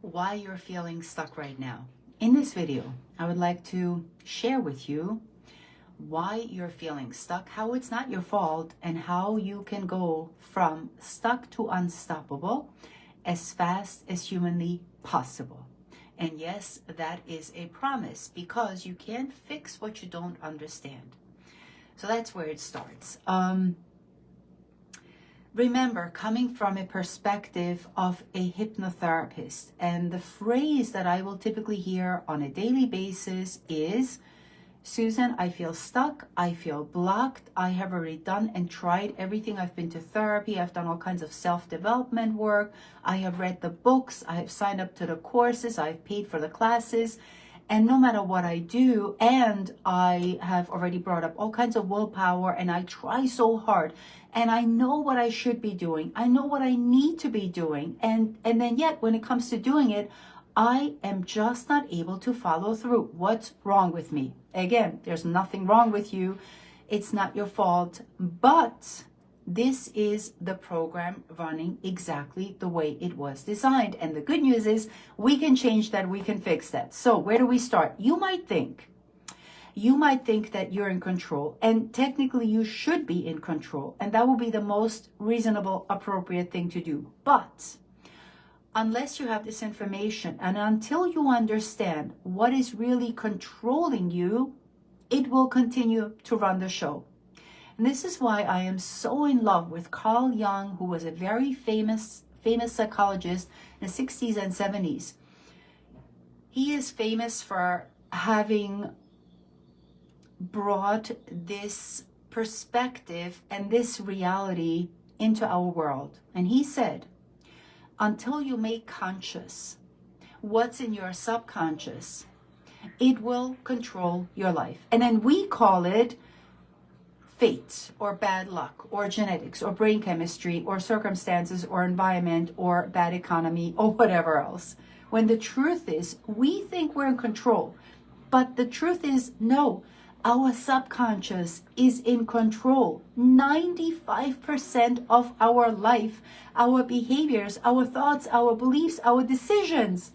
why you're feeling stuck right now. In this video, I would like to share with you why you're feeling stuck, how it's not your fault, and how you can go from stuck to unstoppable as fast as humanly possible. And yes, that is a promise because you can't fix what you don't understand. So that's where it starts. Remember, coming from a perspective of a hypnotherapist, and the phrase that I will typically hear on a daily basis is, Susan, I feel stuck, I feel blocked, I have already done and tried everything. I've been to therapy, I've done all kinds of self-development work, I have read the books, I have signed up to the courses, I've paid for the classes, and no matter what I do, and I have already brought up all kinds of willpower, and I try so hard, and I know what I should be doing, I know what I need to be doing, and then yet when it comes to doing it, I am just not able to follow through. What's wrong with me? Again, there's nothing wrong with you. It's not your fault, but this is the program running exactly the way it was designed. And the good news is we can change that, we can fix that. So where do we start? You might think that you're in control, and technically you should be in control, and that will be the most reasonable, appropriate thing to do. But unless you have this information and until you understand what is really controlling you, it will continue to run the show. And this is why I am so in love with Carl Jung, who was a very famous psychologist in the 60s and 70s. He is famous for having brought this perspective and this reality into our world. And he said, until you make conscious what's in your subconscious, it will control your life. And then we call it fate or bad luck or genetics or brain chemistry or circumstances or environment or bad economy or whatever else. When the truth is, we think we're in control. But the truth is, no, our subconscious is in control. 95% of our life, our behaviors, our thoughts, our beliefs, our decisions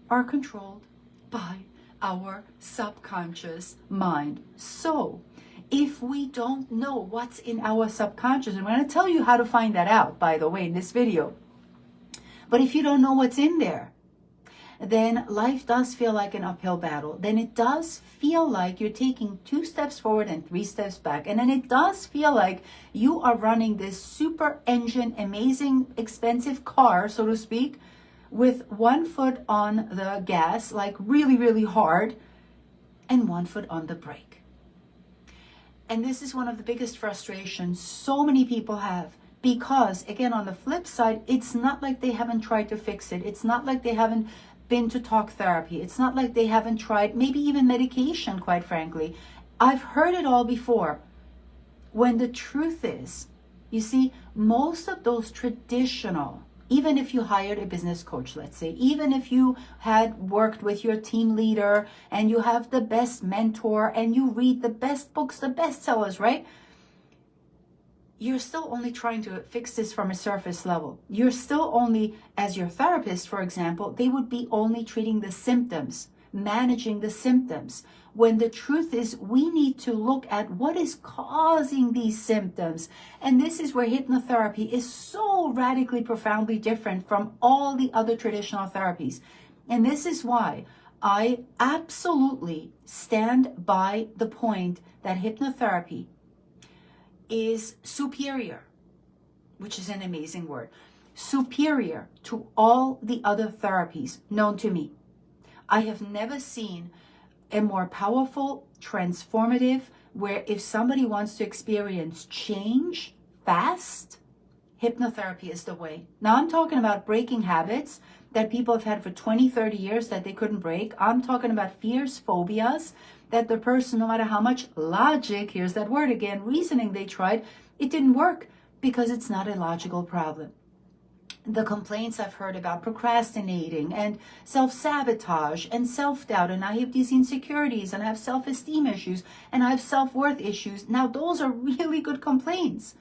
are controlled by our subconscious mind. So if we don't know what's in our subconscious, and I'm going to tell you how to find that out, by the way, in this video. But if you don't know what's in there, then life does feel like an uphill battle. Then it does feel like you're taking 2 steps forward and 3 steps back. And then it does feel like you are running this super engine, amazing, expensive car, so to speak, with 1 foot on the gas, like really, really hard, and 1 foot on the brake. And this is one of the biggest frustrations so many people have. Because, again, on the flip side, it's not like they haven't tried to fix it. It's not like they haven't been to talk therapy. It's not like they haven't tried maybe even medication, quite frankly. I've heard it all before. When the truth is, you see, most of those traditional, even if you hired a business coach, let's say, even if you had worked with your team leader and you have the best mentor and you read the best books, the bestsellers, right? You're still only trying to fix this from a surface level. You're still only, as your therapist, for example, they would be only treating the symptoms, managing the symptoms. When the truth is, we need to look at what is causing these symptoms. And this is where hypnotherapy is so radically, profoundly different from all the other traditional therapies. And this is why I absolutely stand by the point that hypnotherapy is superior, which is an amazing word, superior to all the other therapies known to me. I have never seen a more powerful, transformative, where if somebody wants to experience change fast, hypnotherapy is the way. Now I'm talking about breaking habits that people have had for 20, 30 years that they couldn't break. I'm talking about fears, phobias, that the person, no matter how much logic, here's that word again, reasoning they tried, it didn't work because it's not a logical problem. The complaints I've heard about procrastinating and self-sabotage and self-doubt, and I have these insecurities and I have self-esteem issues and I have self-worth issues. Now those are really good complaints.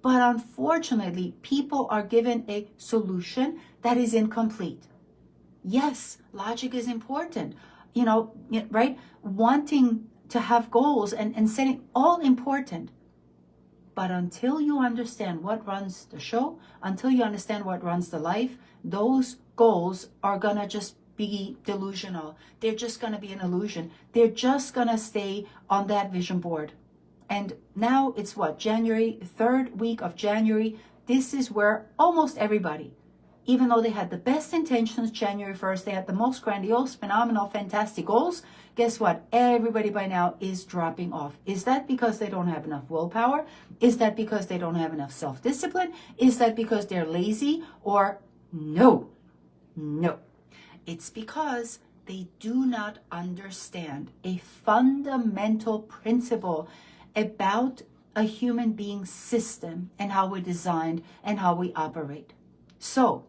But unfortunately, people are given a solution that is incomplete. Yes, logic is important, right? Wanting to have goals and setting, all important. But until you understand what runs the show, until you understand what runs the life, those goals are gonna just be delusional. They're just gonna be an illusion. They're just gonna stay on that vision board. And now it's what, January, third week of January. This is where almost everybody, even though they had the best intentions January 1st, they had the most grandiose, phenomenal, fantastic goals, guess what? Everybody by now is dropping off. Is that because they don't have enough willpower? Is that because they don't have enough self-discipline? Is that because they're lazy? Or no, no. It's because they do not understand a fundamental principle about a human being system and how we're designed and how we operate. So,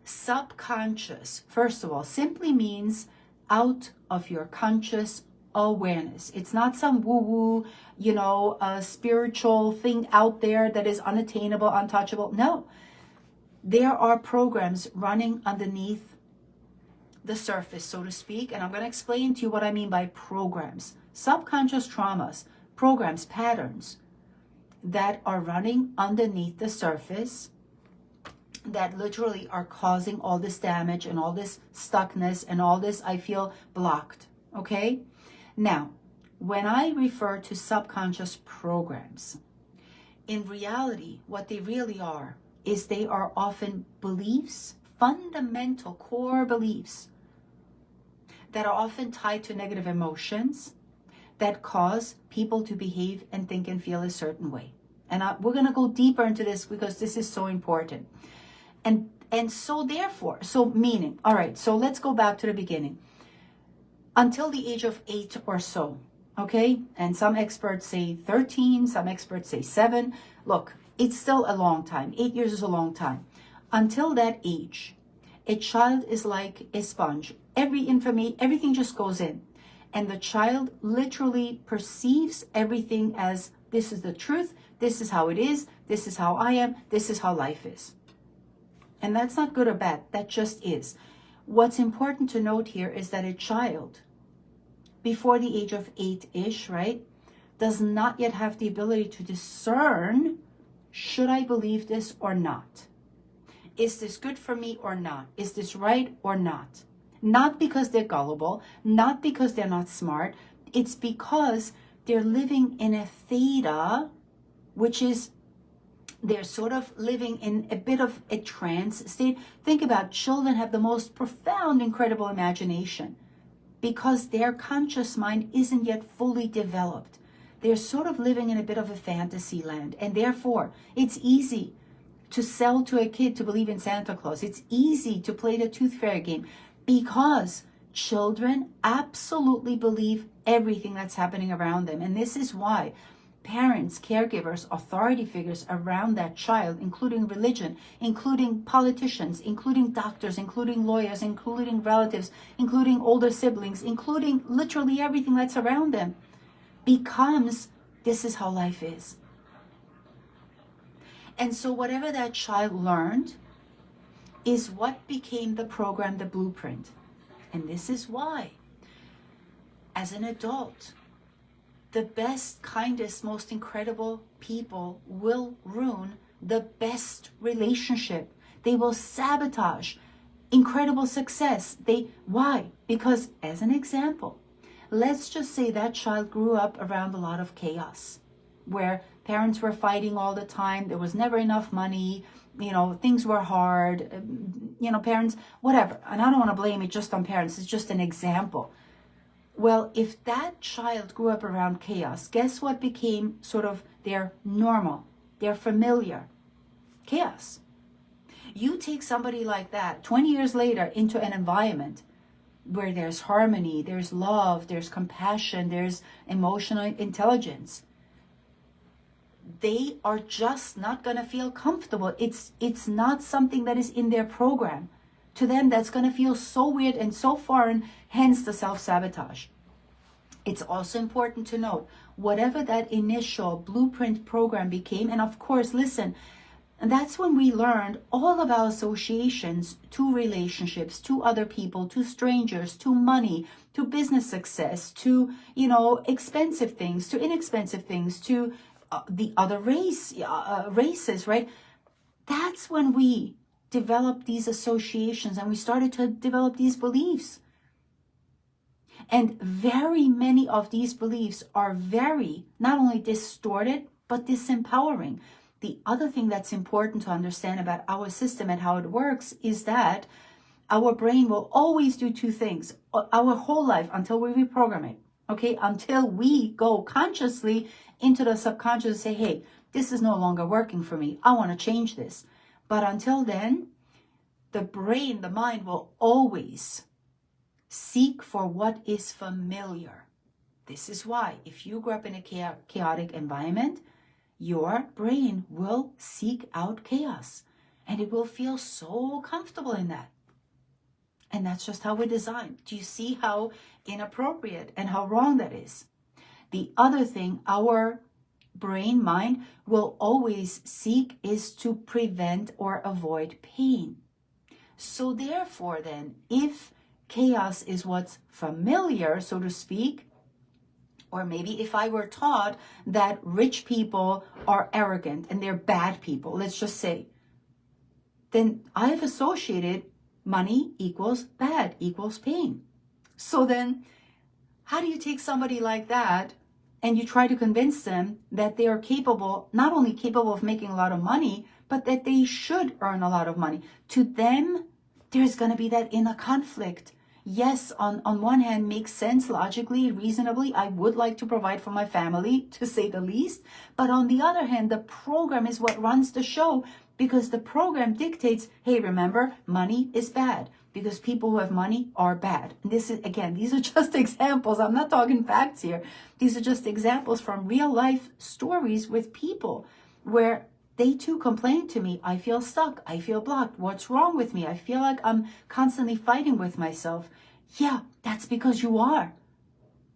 subconscious, first of all, simply means out of your conscious awareness. It's not some woo-woo, spiritual thing out there that is unattainable, untouchable. No, there are programs running underneath the surface, so to speak, and I'm going to explain to you what I mean by programs. Subconscious traumas, programs, patterns that are running underneath the surface that literally are causing all this damage and all this stuckness and all this, I feel blocked, okay? Now, when I refer to subconscious programs, in reality, what they really are is they are often beliefs, fundamental core beliefs that are often tied to negative emotions that cause people to behave and think and feel a certain way. And we're going to go deeper into this because this is so important. And so therefore, so meaning, all right, so let's go back to the beginning. Until the age of 8 or so, okay? And some experts say 13, some experts say 7. Look, it's still a long time. 8 years is a long time. Until that age, a child is like a sponge. Everything just goes in. And the child literally perceives everything as this is the truth, this is how it is, this is how I am, this is how life is. And that's not good or bad, that just is. What's important to note here is that a child, before the age of 8-ish, right, does not yet have the ability to discern, should I believe this or not? Is this good for me or not? Is this right or not? Not because they're gullible, not because they're not smart. It's because they're living in a theta, which is they're sort of living in a bit of a trance state. Think about children have the most profound, incredible imagination because their conscious mind isn't yet fully developed. They're sort of living in a bit of a fantasy land. And therefore, it's easy to sell to a kid to believe in Santa Claus. It's easy to play the tooth fairy game because children absolutely believe everything that's happening around them. And this is why parents, caregivers, authority figures around that child, including religion, including politicians, including doctors, including lawyers, including relatives, including older siblings, including literally everything that's around them, becomes this is how life is. And so whatever that child learned is what became the program, the blueprint. And this is why, as an adult, the best, kindest, most incredible people will ruin the best relationship. They will sabotage incredible success. Why? Because, as an example, let's just say that child grew up around a lot of chaos, where parents were fighting all the time. There was never enough money. Things were hard. Parents, whatever. And I don't want to blame it just on parents. It's just an example. Well, if that child grew up around chaos, guess what became sort of their normal, their familiar? Chaos. You take somebody like that 20 years later into an environment where there's harmony, there's love, there's compassion, there's emotional intelligence. They are just not going to feel comfortable. It's not something that is in their program. To them, that's going to feel so weird and so foreign, hence the self-sabotage. It's also important to note, whatever that initial blueprint program became, and of course, listen, And that's when we learned all of our associations to relationships, to other people, to strangers, to money, to business success, to, expensive things, to inexpensive things, to the other races, right? That's when we developed these associations and we started to develop these beliefs. And very many of these beliefs are very, not only distorted, but disempowering. The other thing that's important to understand about our system and how it works is that our brain will always do two things our whole life until we reprogram it. Okay, until we go consciously into the subconscious and say, hey, this is no longer working for me. I want to change this. But until then, the brain, the mind will always seek for what is familiar. This is why if you grew up in a chaotic environment, your brain will seek out chaos and it will feel so comfortable in that. And that's just how we're designed. Do you see how inappropriate and how wrong that is? The other thing our brain mind will always seek is to prevent or avoid pain. So therefore then, if chaos is what's familiar, so to speak, or maybe if I were taught that rich people are arrogant and they're bad people, let's just say, then I've associated money equals bad, equals pain. So then, how do you take somebody like that and you try to convince them that they are capable, not only capable of making a lot of money, but that they should earn a lot of money? To them, there's going to be that inner conflict. Yes, on one hand, makes sense logically, reasonably. I would like to provide for my family, to say the least. But on the other hand, the program is what runs the show, because the program dictates, hey, remember, money is bad because people who have money are bad. And this is, again, these are just examples. I'm not talking facts here. These are just examples from real life stories with people where they too complain to me. I feel stuck. I feel blocked. What's wrong with me? I feel like I'm constantly fighting with myself. Yeah, that's because you are.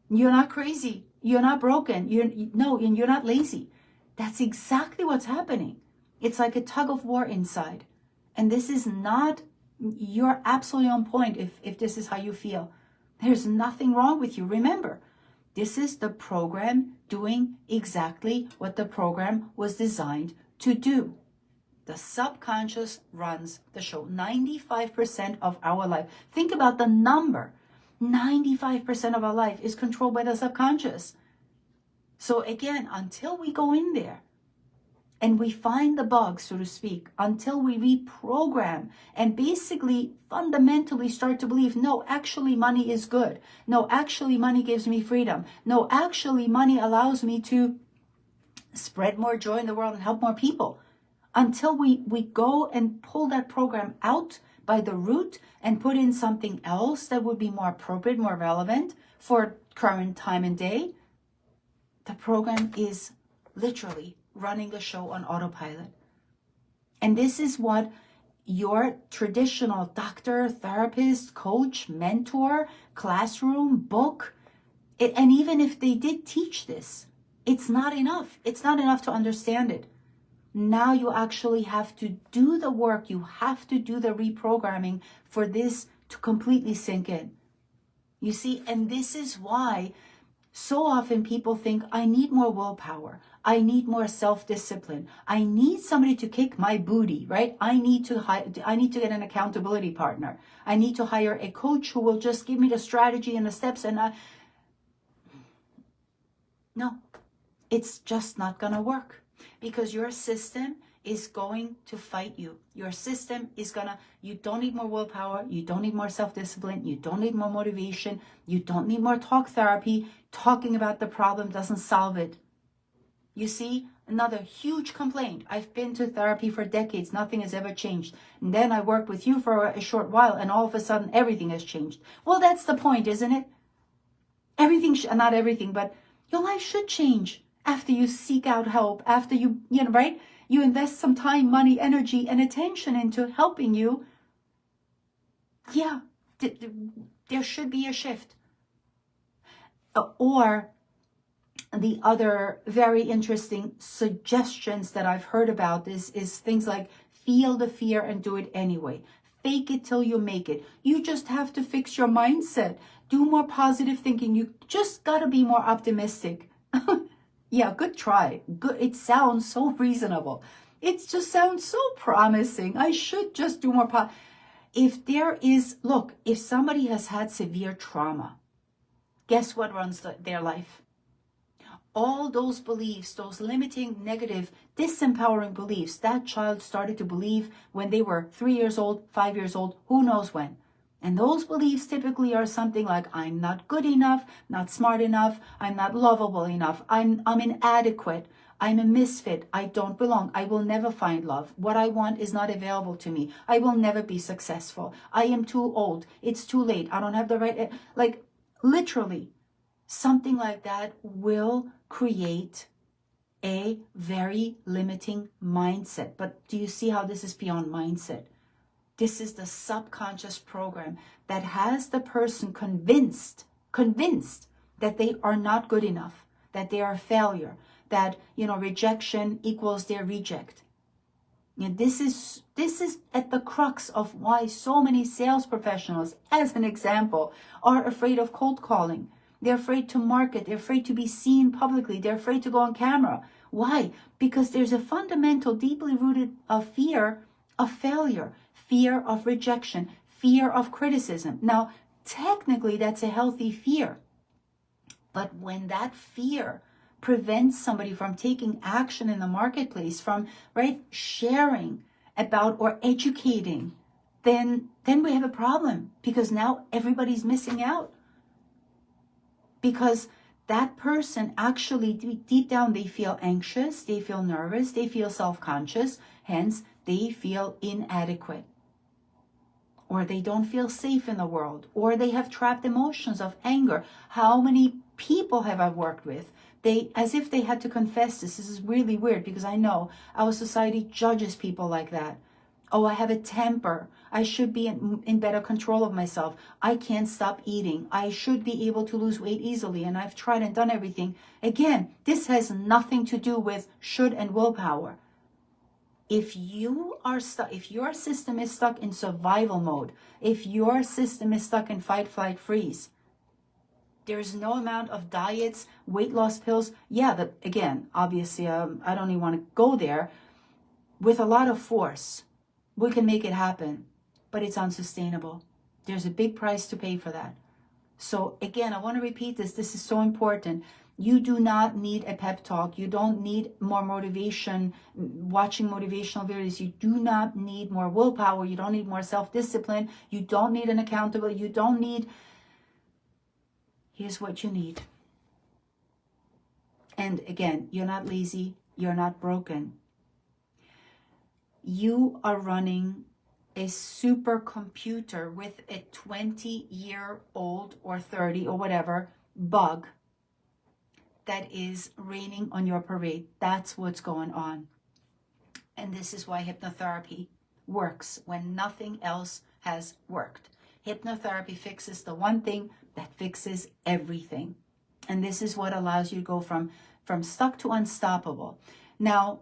You're not crazy. You're not broken. You're not lazy. That's exactly what's happening. It's like a tug of war inside. And this is not, you're absolutely on point if this is how you feel. There's nothing wrong with you. Remember, this is the program doing exactly what the program was designed to do. The subconscious runs the show. 95% of our life. Think about the number. 95% of our life is controlled by the subconscious. So again, until we go in there and we find the bug, so to speak, until we reprogram and basically fundamentally start to believe, no, actually money is good. No, actually money gives me freedom. No, actually money allows me to spread more joy in the world and help more people. Until we go and pull that program out by the root and put in something else that would be more appropriate, more relevant for current time and day, the program is literally running the show on autopilot. And this is what your traditional doctor, therapist, coach, mentor, classroom, book, and even if they did teach this, it's not enough. It's not enough to understand it. Now you actually have to do the work. You have to do the reprogramming for this to completely sink in. You see, and this is why so often people think, I need more willpower. I need more self-discipline. I need somebody to kick my booty, right? I need to get an accountability partner. I need to hire a coach who will just give me the strategy and the steps. And no, it's just not going to work. Because your system is going to fight you. Your system is gonna, you don't need more willpower, you don't need more self-discipline, you don't need more motivation, you don't need more talk therapy. Talking about the problem doesn't solve it. You see, another huge complaint. I've been to therapy for decades, nothing has ever changed. And then I worked with you for a short while and all of a sudden everything has changed. Well, that's the point, isn't it? Everything, not everything, but your life should change after you seek out help, after you right? You invest some time, money, energy, and attention into helping you. Yeah, there should be a shift. Or the other very interesting suggestions that I've heard about this is things like feel the fear and do it anyway. Fake it till you make it. You just have to fix your mindset. Do more positive thinking. You just got to be more optimistic. Yeah, good try. Good. It sounds so reasonable. It just sounds so promising. I should just do more. If there is, look, if somebody has had severe trauma, guess what runs their life? All those beliefs, those limiting, negative, disempowering beliefs, that child started to believe when they were 3 years old, 5 years old, who knows when. And those beliefs typically are something like, I'm not good enough, not smart enough, I'm not lovable enough, I'm inadequate, I'm a misfit, I don't belong, I will never find love, what I want is not available to me, I will never be successful, I am too old, it's too late, I don't have the right, like literally, something like that will create a very limiting mindset. But do you see how this is beyond mindset? This is the subconscious program that has the person convinced that they are not good enough, that they are a failure, that, rejection equals their reject. And this is at the crux of why so many sales professionals, as an example, are afraid of cold calling. They're afraid to market. They're afraid to be seen publicly. They're afraid to go on camera. Why? Because there's a fundamental, deeply rooted fear of failure, fear of rejection, fear of criticism. Now, technically, that's a healthy fear. But when that fear prevents somebody from taking action in the marketplace, from sharing about or educating, then we have a problem, because now everybody's missing out. Because that person actually, deep down, they feel anxious, they feel nervous, they feel self-conscious, hence they feel inadequate. Or they don't feel safe in the world, or they have trapped emotions of anger. How many people have I worked with? As if they had to confess this. This is really weird, because I know our society judges people like that. Oh, I have a temper. I should be in better control of myself. I can't stop eating. I should be able to lose weight easily. And I've tried and done everything. Again, this has nothing to do with should and willpower. If you are stuck, if your system is stuck in survival mode, if your system is stuck in fight, flight, freeze, there's no amount of diets, weight loss pills. Yeah, again, obviously, I don't even want to go there. With a lot of force, we can make it happen, but it's unsustainable. There's a big price to pay for that. So again, I want to repeat this. This is so important. You do not need a pep talk. You don't need more motivation, watching motivational videos. You do not need more willpower. You don't need more self-discipline. You don't need an accountability. You don't need... Here's what you need. And again, you're not lazy. You're not broken. You are running a supercomputer with a 20-year-old or 30 or whatever bug that is raining on your parade. That's what's going on. And this is why hypnotherapy works when nothing else has worked. Hypnotherapy fixes the one thing that fixes everything. And this is what allows you to go from stuck to unstoppable. Now,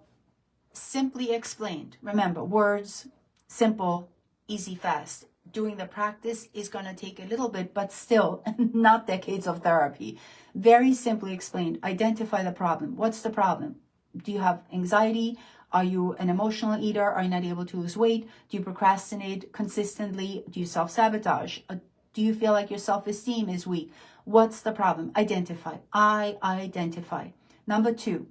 simply explained, remember, words, simple, easy, fast. Doing the practice is going to take a little bit, but still not decades of therapy. Very simply explained, identify the problem. What's the problem? Do you have anxiety? Are you an emotional eater? Are you not able to lose weight? Do you procrastinate consistently? Do you self-sabotage? Do you feel like your self-esteem is weak? What's the problem? Identify. I identify. Number 2,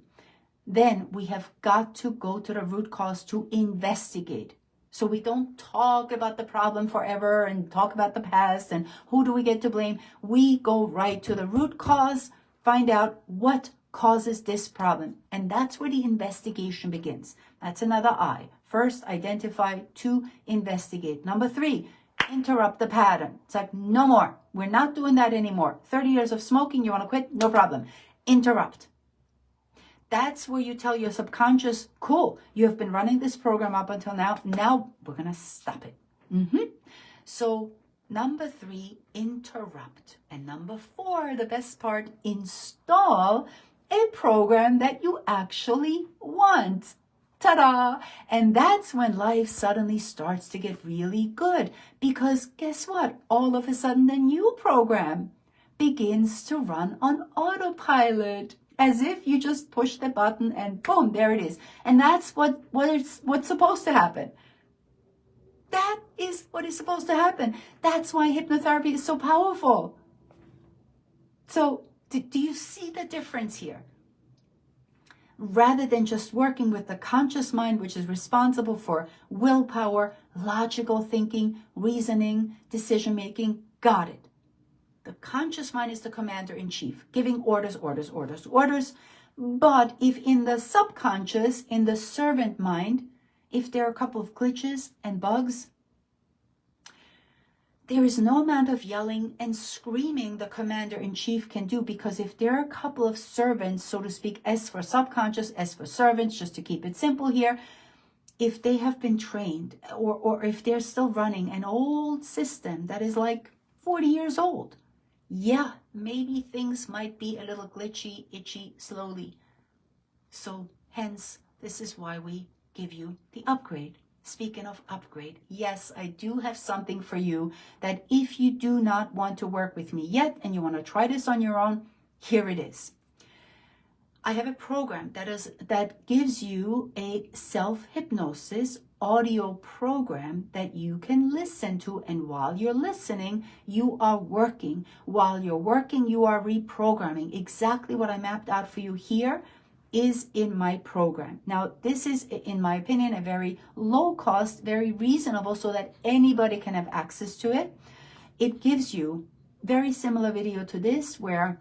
then we have got to go to the root cause to investigate. So we don't talk about the problem forever and talk about the past and who do we get to blame. We go right to the root cause, find out what causes this problem. And that's where the investigation begins. That's another I. First, identify. 2, investigate. Number 3, interrupt the pattern. It's like, no more. We're not doing that anymore. 30 years of smoking, you want to quit? No problem. Interrupt. That's where you tell your subconscious, cool, you have been running this program up until now. Now we're going to stop it. So number 3, interrupt. And number 4, the best part, install a program that you actually want. Ta-da! And that's when life suddenly starts to get really good, because guess what? All of a sudden the new program begins to run on autopilot, as if you just push the button and boom, there it is. And that's what's supposed to happen. That is what is supposed to happen. That's why hypnotherapy is so powerful. So do you see the difference here? Rather than just working with the conscious mind, which is responsible for willpower, logical thinking, reasoning, decision making, got it. The conscious mind is the commander in chief, giving orders. But if in the subconscious, in the servant mind, if there are a couple of glitches and bugs, there is no amount of yelling and screaming the commander-in-chief can do, because if there are a couple of servants, so to speak, S for subconscious, S for servants, just to keep it simple here, if they have been trained, or if they're still running an old system that is like 40 years old, yeah, maybe things might be a little glitchy, itchy, slowly. So hence, this is why we give you the upgrade. Speaking of upgrade, yes, I do have something for you that if you do not want to work with me yet and you want to try this on your own, here it is. I have a program that gives you a self-hypnosis audio program that you can listen to, and while you're listening, you are working. While you're working, you are reprogramming. Exactly what I mapped out for you here is in my program. Now, this is, in my opinion, a very low cost, very reasonable, so that anybody can have access to it. It gives you very similar video to this, where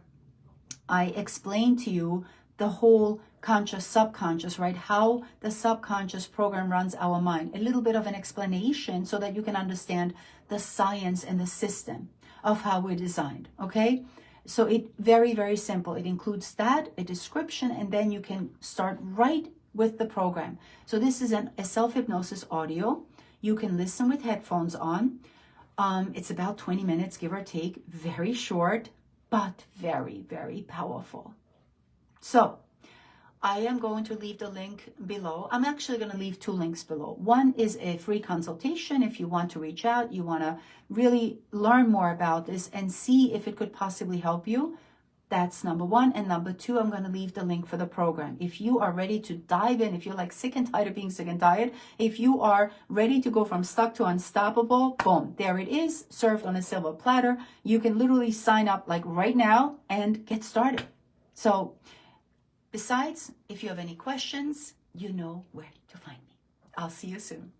I explain to you the whole conscious, subconscious, right? How the subconscious program runs our mind. A little bit of an explanation so that you can understand the science and the system of how we're designed, okay? So it very, very simple. It includes that, a description, and then you can start right with the program. So this is a self-hypnosis audio. You can listen with headphones on. It's about 20 minutes, give or take. Very short, but very, very powerful. So I am going to leave the link below. I'm actually going to leave two links below. One is a free consultation if you want to reach out, you want to really learn more about this and see if it could possibly help you. That's number one. And number two, I'm going to leave the link for the program. If you are ready to dive in, if you're like sick and tired of being sick and tired, if you are ready to go from stuck to unstoppable, boom, there it is, served on a silver platter. You can literally sign up like right now and get started. So besides, if you have any questions, you know where to find me. I'll see you soon.